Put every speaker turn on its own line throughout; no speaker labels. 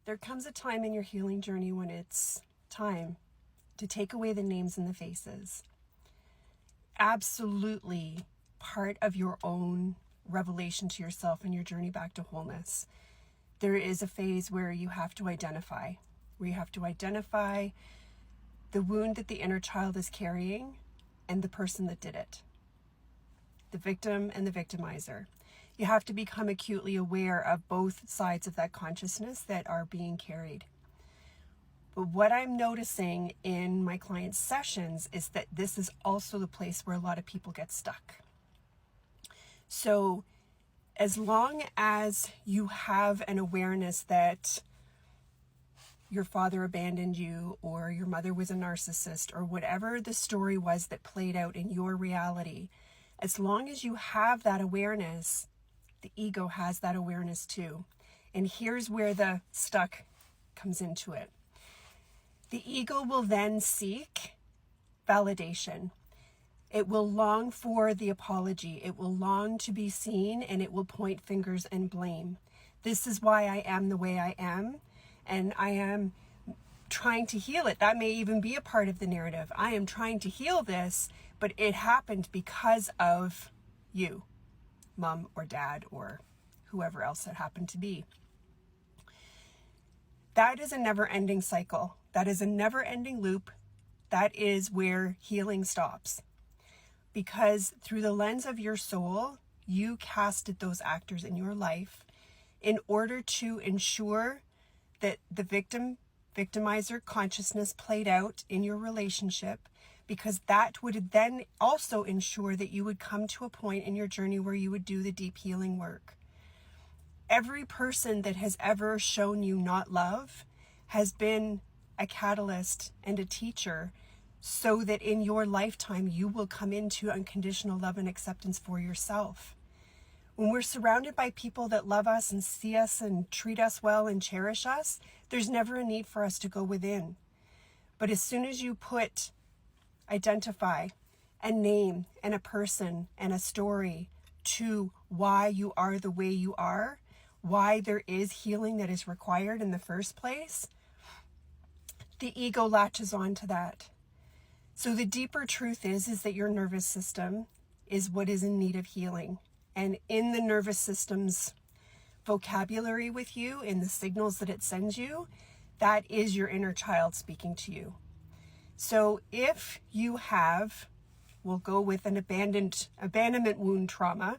There comes a time in your healing journey when it's time to take away the names and the faces. Absolutely part of your own revelation to yourself and your journey back to wholeness. There is a phase where you have to identify, the wound that the inner child is carrying and the person that did it, the victim and the victimizer. You have to become acutely aware of both sides of that consciousness that are being carried. But what I'm noticing in my clients' sessions is that this is also the place where a lot of people get stuck. So as long as you have an awareness that your father abandoned you, or your mother was a narcissist, or whatever the story was that played out in your reality, as long as you have that awareness, the ego has that awareness too. And here's where the stuck comes into it. The ego will then seek validation. It will long for the apology. It will long to be seen, and it will point fingers and blame. This is why I am the way I am, and I am trying to heal it. That may even be a part of the narrative. I am trying to heal this, but it happened because of you, mom or dad or whoever else it happened to be. That is a never-ending cycle. That is a never-ending loop. That is where healing stops. Because through the lens of your soul, you casted those actors in your life in order to ensure that the victimizer consciousness played out in your relationship, because that would then also ensure that you would come to a point in your journey where you would do the deep healing work. Every person that has ever shown you not love has been a catalyst and a teacher, so that in your lifetime you will come into unconditional love and acceptance for yourself. When we're surrounded by people that love us and see us and treat us well and cherish us, there's never a need for us to go within. But as soon as you identify a name and a person and a story to why you are the way you are, why there is healing that is required in the first place, the ego latches on to that. So the deeper truth is that your nervous system is what is in need of healing. And in the nervous system's vocabulary with you, in the signals that it sends you, that is your inner child speaking to you. So if you have, we'll go with an abandonment wound trauma,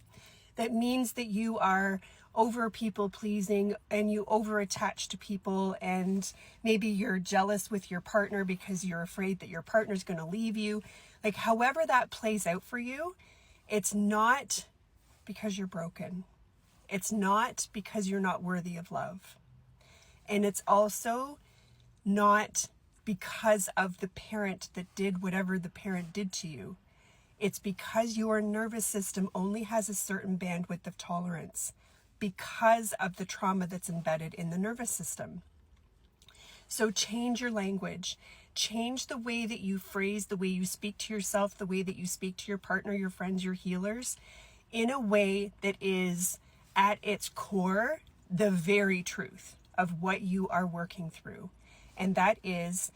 that means that you are over people pleasing and you over attach to people, and maybe you're jealous with your partner because you're afraid that your partner's going to leave you. Like, however that plays out for you, it's not because you're broken. It's not because you're not worthy of love. And it's also not because of the parent that did whatever the parent did to you. It's because your nervous system only has a certain bandwidth of tolerance because of the trauma that's embedded in the nervous system. So change your language. Change the way that you phrase, the way you speak to yourself, the way that you speak to your partner, your friends, your healers, in a way that is at its core the very truth of what you are working through. And that is,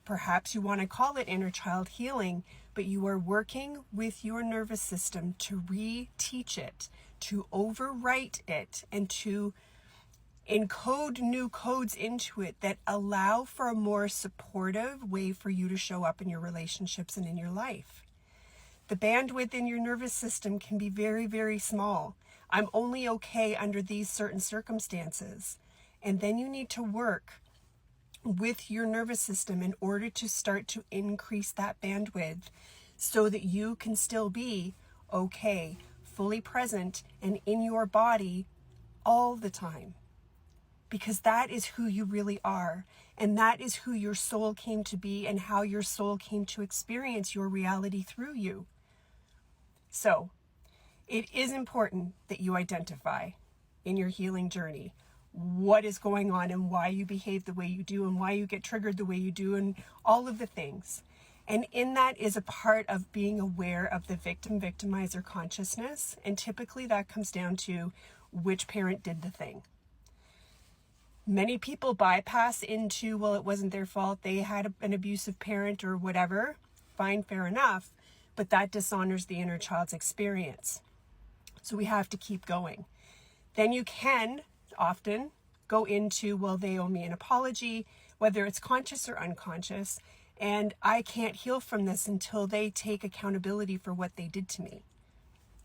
perhaps you want to call it inner child healing, but you are working with your nervous system to reteach it, to overwrite it, and to encode new codes into it that allow for a more supportive way for you to show up in your relationships and in your life. The bandwidth in your nervous system can be very, very small. I'm only okay under these certain circumstances. And then you need to work with your nervous system in order to start to increase that bandwidth so that you can still be okay, fully present, and in your body all the time. Because that is who you really are. And that is who your soul came to be and how your soul came to experience your reality through you. So, it is important that you identify in your healing journey what is going on and why you behave the way you do and why you get triggered the way you do and all of the things. And in that is a part of being aware of the victim-victimizer consciousness. And typically that comes down to which parent did the thing. Many people bypass into, well, it wasn't their fault. They had an abusive parent or whatever. Fine, fair enough. But that dishonors the inner child's experience. So we have to keep going. Then you can often go into, well, they owe me an apology, whether it's conscious or unconscious, and I can't heal from this until they take accountability for what they did to me,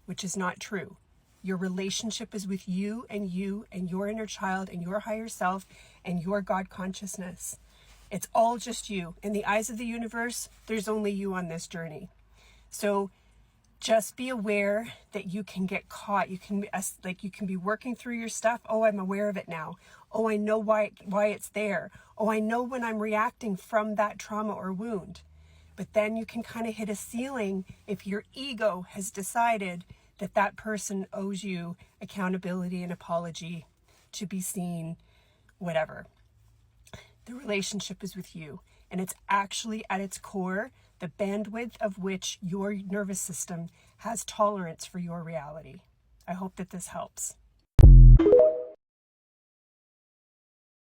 which is not true. Your relationship is with you and your inner child and your higher self and your God consciousness. It's all just you. In the eyes of the universe, there's only you on this journey. So just be aware that you can get caught. You can be working through your stuff. Oh, I'm aware of it now. Oh, I know why it's there. Oh, I know when I'm reacting from that trauma or wound. But then you can kind of hit a ceiling if your ego has decided that that person owes you accountability and apology, to be seen, whatever. The relationship is with you, and it's actually at its core the bandwidth of which your nervous system has tolerance for your reality. I hope that this helps.